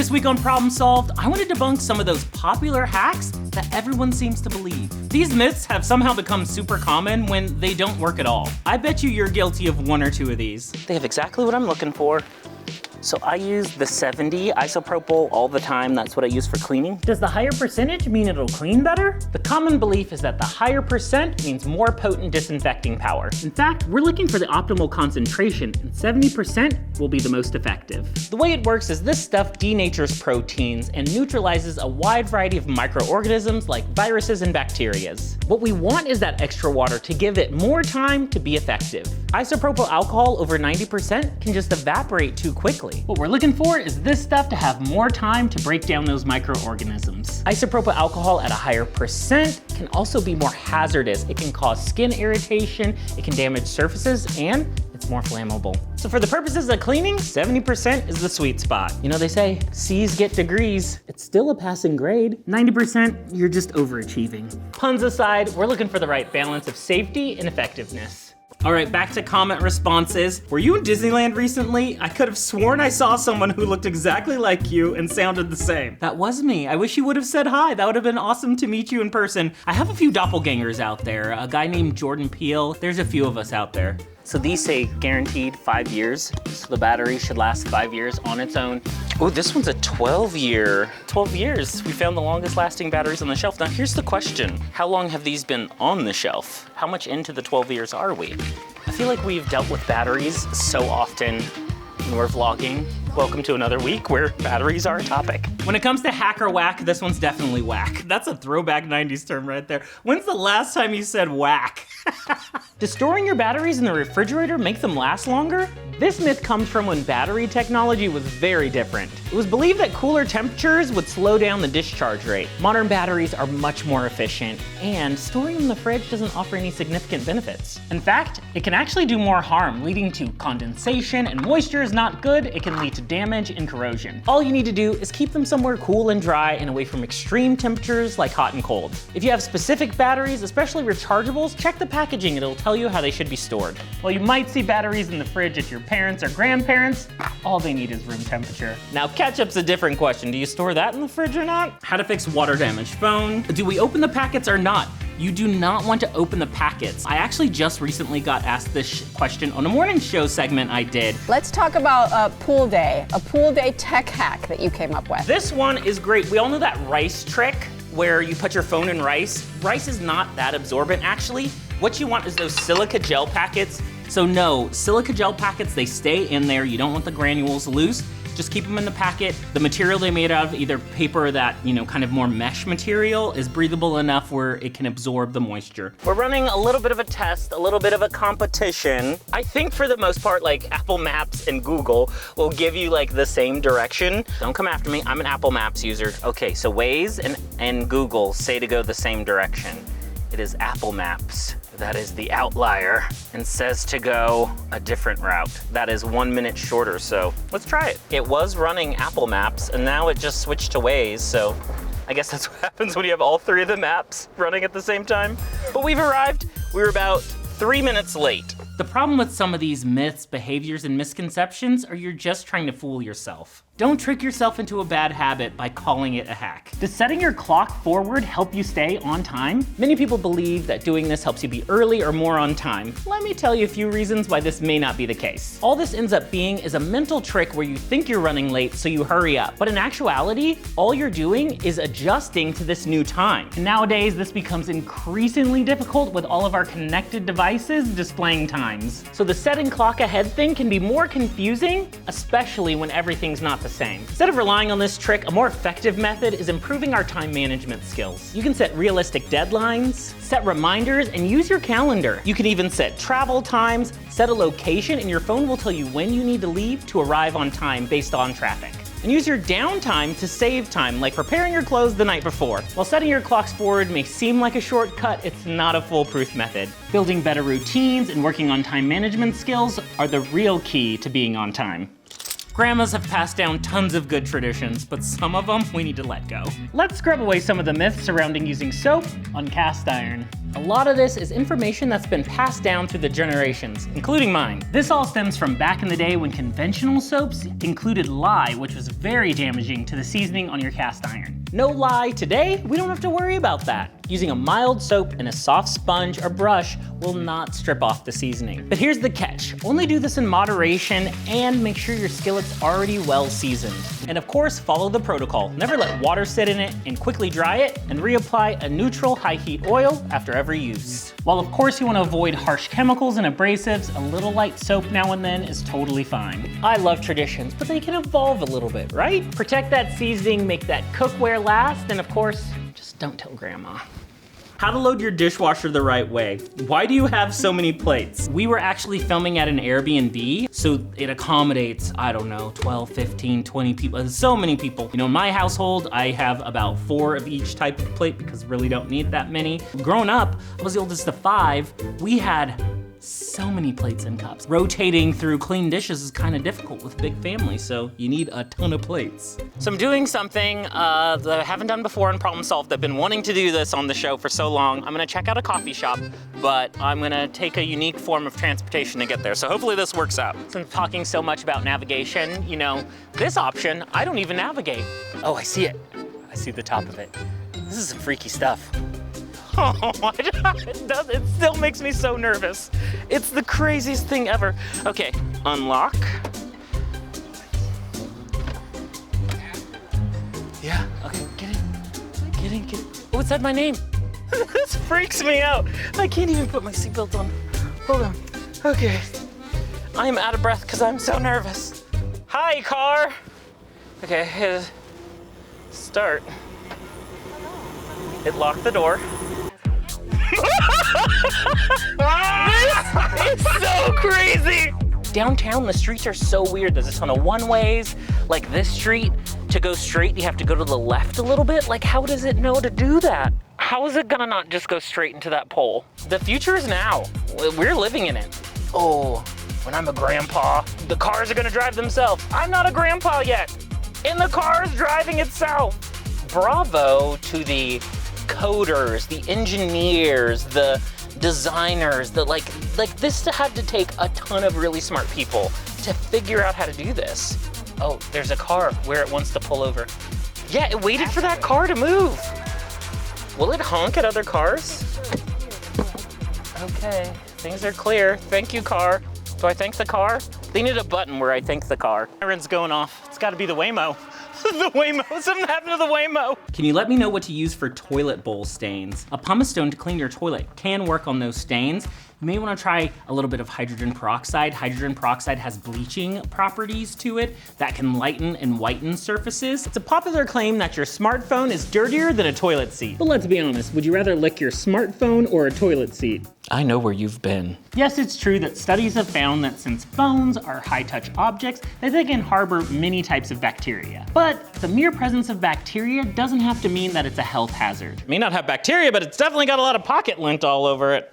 This week on Problem Solved, I want to debunk some of those popular hacks that everyone seems to believe. These myths have somehow become super common when they don't work at all. I bet you're guilty of one or two of these. They have exactly what I'm looking for. So I use the 70 isopropyl all the time. That's what I use for cleaning. Does the higher percentage mean it'll clean better? The common belief is that the higher percent means more potent disinfecting power. In fact, we're looking for the optimal concentration, and 70% will be the most effective. The way it works is this stuff denatures proteins and neutralizes a wide variety of microorganisms like viruses and bacteria. What we want is that extra water to give it more time to be effective. Isopropyl alcohol over 90% can just evaporate too quickly. What we're looking for is this stuff to have more time to break down those microorganisms. Isopropyl alcohol at a higher percent can also be more hazardous. It can cause skin irritation, it can damage surfaces, and it's more flammable. So for the purposes of cleaning, 70% is the sweet spot. You know, they say C's get degrees. It's still a passing grade. 90%, you're just overachieving. Puns aside, we're looking for the right balance of safety and effectiveness. All right, back to comment responses. Were you in Disneyland recently? I could have sworn I saw someone who looked exactly like you and sounded the same. That was me. I wish you would have said hi. That would have been awesome to meet you in person. I have a few doppelgangers out there. A guy named Jordan Peele. There's a few of us out there. So these say guaranteed 5 years. So the battery should last 5 years on its own. Oh, this one's a 12-year. 12 years. We found the longest lasting batteries on the shelf. Now here's the question. How long have these been on the shelf? How much into the 12 years are we? I feel like we've dealt with batteries so often when we're vlogging. Welcome to another week where batteries are a topic. When it comes to hack or whack, this one's definitely whack. That's a throwback 90s term right there. When's the last time you said whack? Does storing your batteries in the refrigerator make them last longer? This myth comes from when battery technology was very different. It was believed that cooler temperatures would slow down the discharge rate. Modern batteries are much more efficient, and storing them in the fridge doesn't offer any significant benefits. In fact, it can actually do more harm, leading to condensation, and moisture is not good. It can lead to damage and corrosion. All you need to do is keep them somewhere cool and dry and away from extreme temperatures like hot and cold. If you have specific batteries, especially rechargeables, check the packaging. It'll tell you how they should be stored. While you might see batteries in the fridge at your parents' or grandparents', all they need is room temperature. Now, ketchup's a different question. Do you store that in the fridge or not? How to fix water-damaged phone. Do we open the packets or not? You do not want to open the packets. I actually just recently got asked this question on a morning show segment I did. Let's talk about a pool day tech hack that you came up with. This one is great. We all know that rice trick where you put your phone in rice. Rice is not that absorbent, actually. What you want is those silica gel packets. So no, silica gel packets, they stay in there. You don't want the granules loose. Just keep them in the packet. The material they made out of, either paper that, kind of more mesh material, is breathable enough where it can absorb the moisture. We're running a little bit of a test, a little bit of a competition. I think for the most part, like Apple Maps and Google will give you like the same direction. Don't come after me, I'm an Apple Maps user. Okay, so Waze and Google say to go the same direction. It is Apple Maps that is the outlier and says to go a different route. That is 1 minute shorter, so let's try it. It was running Apple Maps and now it just switched to Waze, so I guess that's what happens when you have all three of the maps running at the same time. But we've arrived. We were about 3 minutes late. The problem with some of these myths, behaviors, and misconceptions are you're just trying to fool yourself. Don't trick yourself into a bad habit by calling it a hack. Does setting your clock forward help you stay on time? Many people believe that doing this helps you be early or more on time. Let me tell you a few reasons why this may not be the case. All this ends up being is a mental trick where you think you're running late, so you hurry up. But in actuality, all you're doing is adjusting to this new time. And nowadays, this becomes increasingly difficult with all of our connected devices displaying times. So the setting clock ahead thing can be more confusing, especially when everything's not the same. Instead of relying on this trick, a more effective method is improving our time management skills. You can set realistic deadlines, set reminders, and use your calendar. You can even set travel times, set a location, and your phone will tell you when you need to leave to arrive on time based on traffic. And use your downtime to save time, like preparing your clothes the night before. While setting your clocks forward may seem like a shortcut, it's not a foolproof method. Building better routines and working on time management skills are the real key to being on time. Grandmas have passed down tons of good traditions, but some of them we need to let go. Let's scrub away some of the myths surrounding using soap on cast iron. A lot of this is information that's been passed down through the generations, including mine. This all stems from back in the day when conventional soaps included lye, which was very damaging to the seasoning on your cast iron. No lye, today we don't have to worry about that. Using a mild soap and a soft sponge or brush will not strip off the seasoning. But here's the catch. Only do this in moderation and make sure your skillet's already well seasoned. And of course, follow the protocol. Never let water sit in it and quickly dry it, and reapply a neutral high heat oil after every use. While of course you want to avoid harsh chemicals and abrasives, a little light soap now and then is totally fine. I love traditions, but they can evolve a little bit, right? Protect that seasoning, make that cookware last, and of course, just don't tell grandma. How to load your dishwasher the right way. Why do you have so many plates? We were actually filming at an Airbnb, so it accommodates, I don't know, 12, 15, 20 people, so many people. You know, in my household, I have about 4 of each type of plate because I really don't need that many. Growing up, I was the oldest of 5. We had so many plates and cups. Rotating through clean dishes is kind of difficult with big families, so you need a ton of plates. So I'm doing something that I haven't done before in Problem Solved. I've been wanting to do this on the show for so long. I'm gonna check out a coffee shop, but I'm gonna take a unique form of transportation to get there. So hopefully this works out. Since talking so much about navigation, you know, this option, I don't even navigate. Oh, I see it. I see the top of it. This is some freaky stuff. Oh, it still makes me so nervous. It's the craziest thing ever. Okay, unlock. Yeah, okay, get in. Oh, it said my name. This freaks me out. I can't even put my seatbelt on. Hold on, okay. I am out of breath because I'm so nervous. Hi, car. Okay, start. It locked the door. This is so crazy! Downtown, the streets are so weird. There's a ton of one-ways. Like this street, to go straight, you have to go to the left a little bit. Like, how does it know to do that? How is it gonna not just go straight into that pole? The future is now. We're living in it. Oh, when I'm a grandpa, the cars are gonna drive themselves. I'm not a grandpa yet, and the car is driving itself. Bravo to the coders, the engineers, the designers, like this had to take a ton of really smart people to figure out how to do this. Oh, there's a car where it wants to pull over. Yeah, it waited for that car to move. Will it honk at other cars? Okay, things are clear. Thank you, car. Do I thank the car? They need a button where I thank the car. Siren's going off. It's gotta be the Waymo. The Waymo, something happened to the Waymo. Can you let me know what to use for toilet bowl stains? A pumice stone to clean your toilet can work on those stains. You may wanna try a little bit of hydrogen peroxide. Hydrogen peroxide has bleaching properties to it that can lighten and whiten surfaces. It's a popular claim that your smartphone is dirtier than a toilet seat. But let's be honest, would you rather lick your smartphone or a toilet seat? I know where you've been. Yes, it's true that studies have found that since phones are high-touch objects, that they can harbor many types of bacteria. But the mere presence of bacteria doesn't have to mean that it's a health hazard. It may not have bacteria, but it's definitely got a lot of pocket lint all over it.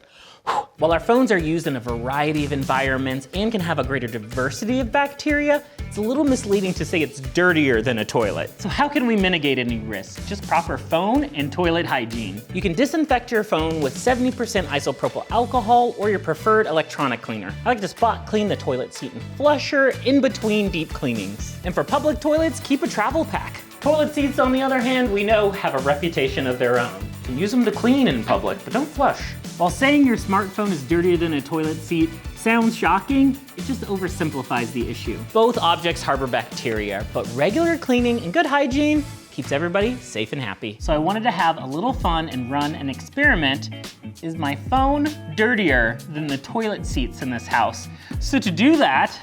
While our phones are used in a variety of environments and can have a greater diversity of bacteria, it's a little misleading to say it's dirtier than a toilet. So how can we mitigate any risks? Just proper phone and toilet hygiene. You can disinfect your phone with 70% isopropyl alcohol or your preferred electronic cleaner. I like to spot clean the toilet seat and flusher in between deep cleanings. And for public toilets, keep a travel pack. Toilet seats, on the other hand, we know have a reputation of their own. You can use them to clean in public, but don't flush. While saying your smartphone is dirtier than a toilet seat sounds shocking, it just oversimplifies the issue. Both objects harbor bacteria, but regular cleaning and good hygiene keeps everybody safe and happy. So I wanted to have a little fun and run an experiment. Is my phone dirtier than the toilet seats in this house? So to do that,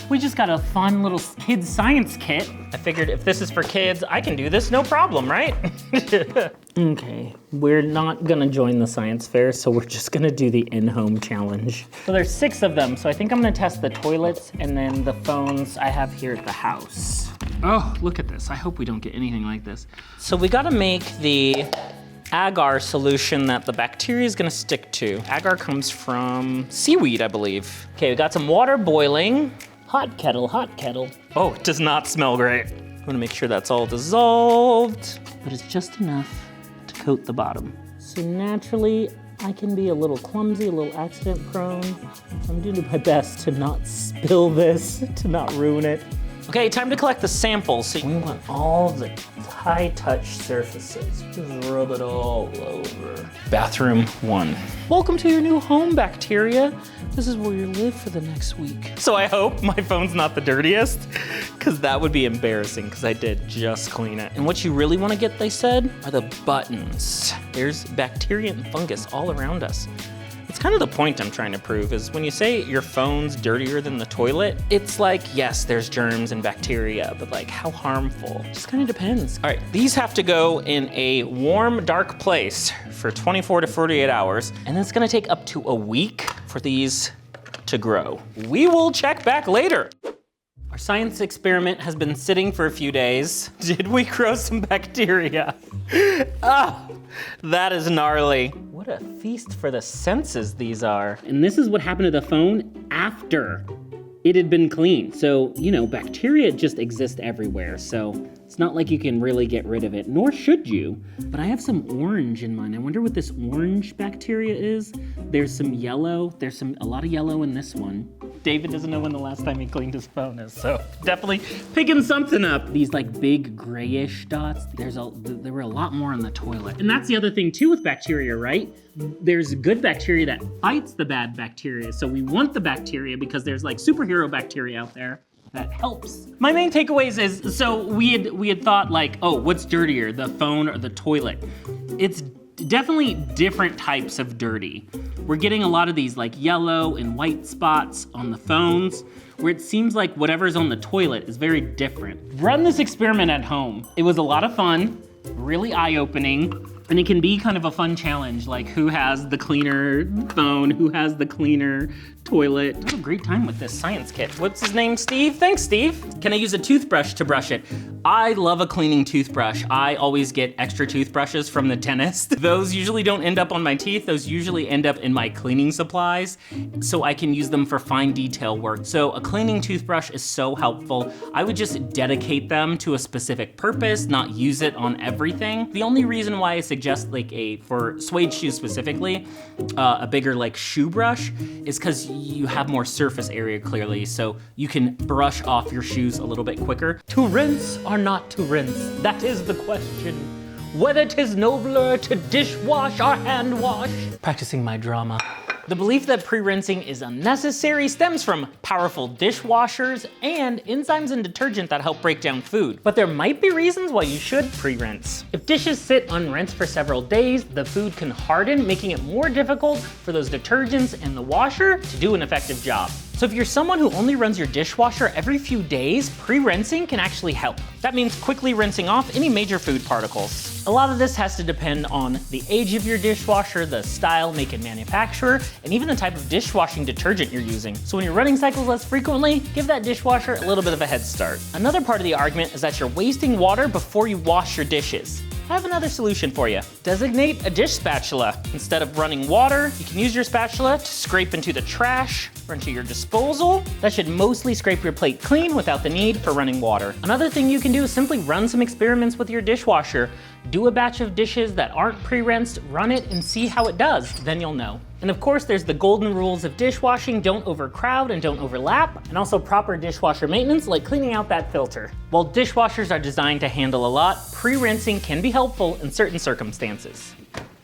we just got a fun little kids science kit. I figured if this is for kids, I can do this no problem, right? Okay, we're not gonna join the science fair, so we're just gonna do the in-home challenge. So there's 6 of them, so I think I'm gonna test the toilets and then the phones I have here at the house. Oh, look at this. I hope we don't get anything like this. So we gotta make the agar solution that the bacteria is gonna stick to. Agar comes from seaweed, I believe. Okay, we got some water boiling. Hot kettle, hot kettle. Oh, it does not smell great. I'm gonna make sure that's all dissolved, but it's just enough to coat the bottom. So naturally, I can be a little clumsy, a little accident prone. So I'm doing my best to not spill this, to not ruin it. Okay, time to collect the samples. So we want all the high-touch surfaces. Just rub it all over. Bathroom 1. Welcome to your new home, bacteria. This is where you live for the next week. So I hope my phone's not the dirtiest, because that would be embarrassing, because I did just clean it. And what you really want to get, they said, are the buttons. There's bacteria and fungus all around us. It's kind of the point I'm trying to prove is when you say your phone's dirtier than the toilet, it's like, yes, there's germs and bacteria, but like how harmful? It just kind of depends. All right, these have to go in a warm, dark place for 24 to 48 hours, and it's gonna take up to a week for these to grow. We will check back later. Our science experiment has been sitting for a few days. Did we grow some bacteria? Ah, that is gnarly. What a feast for the senses these are. And this is what happened to the phone after it had been cleaned. So, you know, bacteria just exist everywhere. So it's not like you can really get rid of it, nor should you. But I have some orange in mine. I wonder what this orange bacteria is. There's some yellow. There's a lot of yellow in this one. David doesn't know when the last time he cleaned his phone is, so definitely picking something up. These like big grayish dots, there were a lot more on the toilet. And that's the other thing too with bacteria, right? There's good bacteria that fights the bad bacteria. So we want the bacteria because there's like superhero bacteria out there that helps. My main takeaways is, so we had thought like, oh, what's dirtier, the phone or the toilet? It's definitely different types of dirty. We're getting a lot of these like yellow and white spots on the phones, where it seems like whatever's on the toilet is very different. Run this experiment at home. It was a lot of fun, really eye-opening, and it can be kind of a fun challenge, like who has the cleaner phone, who has the cleaner toilet. I had a great time with this science kit. What's his name, Steve? Thanks, Steve. Can I use a toothbrush to brush it? I love a cleaning toothbrush. I always get extra toothbrushes from the dentist. Those usually don't end up on my teeth. Those usually end up in my cleaning supplies, so I can use them for fine detail work. So a cleaning toothbrush is so helpful. I would just dedicate them to a specific purpose, not use it on everything. The only reason why I suggest like for suede shoes specifically, a bigger like shoe brush is because you have more surface area clearly, so you can brush off your shoes a little bit quicker. To rinse or not to rinse? That is the question. Whether 'tis nobler to dishwash or hand wash. Practicing my drama. The belief that pre-rinsing is unnecessary stems from powerful dishwashers and enzymes in detergent that help break down food. But there might be reasons why you should pre-rinse. If dishes sit unrinsed for several days, the food can harden, making it more difficult for those detergents and the washer to do an effective job. So if you're someone who only runs your dishwasher every few days, pre-rinsing can actually help. That means quickly rinsing off any major food particles. A lot of this has to depend on the age of your dishwasher, the style, make, and manufacturer, and even the type of dishwashing detergent you're using. So when you're running cycles less frequently, give that dishwasher a little bit of a head start. Another part of the argument is that you're wasting water before you wash your dishes. I have another solution for you. Designate a dish spatula. Instead of running water, you can use your spatula to scrape into the trash or into your disposal. That should mostly scrape your plate clean without the need for running water. Another thing you can do is simply run some experiments with your dishwasher. Do a batch of dishes that aren't pre-rinsed, run it and see how it does. Then you'll know. And of course, there's the golden rules of dishwashing. Don't overcrowd and don't overlap. And also proper dishwasher maintenance, like cleaning out that filter. While dishwashers are designed to handle a lot, pre-rinsing can be helpful in certain circumstances.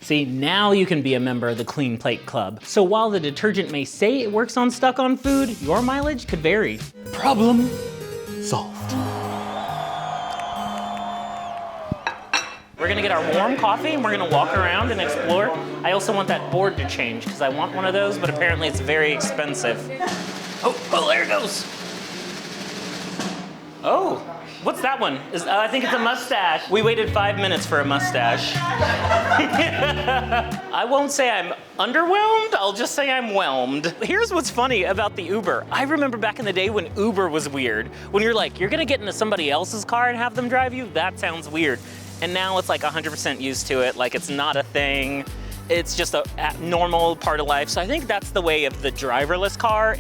See, now you can be a member of the Clean Plate Club. So while the detergent may say it works on stuck-on food, your mileage could vary. Problem solved. We're gonna get our warm coffee and we're gonna walk around and explore. I also want that board to change because I want one of those, but apparently it's very expensive. Oh, there it goes. Oh, what's that one? I think it's a mustache. We waited 5 minutes for a mustache. I won't say I'm underwhelmed, I'll just say I'm whelmed. Here's what's funny about the Uber. I remember back in the day when Uber was weird. When you're like, you're gonna get into somebody else's car and have them drive you? That sounds weird. And now it's like 100% used to it, like it's not a thing. It's just a normal part of life. So I think that's the way of the driverless car.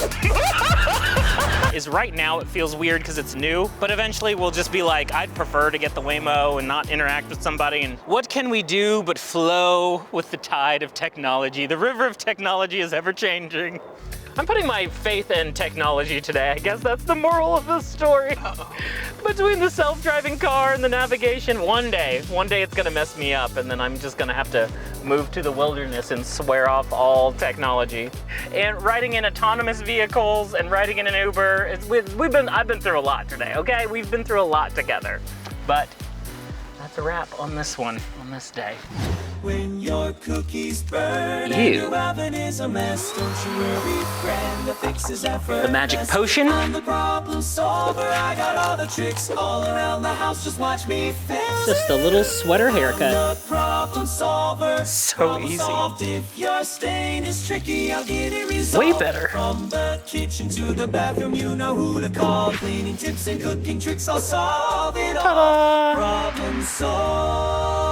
is right now it feels weird because it's new, but eventually we'll just be like, I'd prefer to get the Waymo and not interact with somebody. And what can we do but flow with the tide of technology? The river of technology is ever changing. I'm putting my faith in technology today. I guess that's the moral of the story. Between the self-driving car and the navigation, one day it's gonna mess me up, and then I'm just gonna have to move to the wilderness and swear off all technology. And riding in autonomous vehicles and riding in an Uber, I've been through a lot today, okay? We've been through a lot together. But that's a wrap on this one, on this day. When your cookies burn and your oven is a mess, don't you worry, friend, the fix is effortless. The magic potion. I'm the problem solver, I got all the tricks all around the house, just watch me fix. Just a little sweater haircut. The problem solver. So Problem easy. solved. If your stain is tricky, I'll get it resolved. Way better. From the kitchen to the bathroom, you know who to call. Cleaning tips and cooking tricks, I'll solve it all. Ta-da! Problem solved.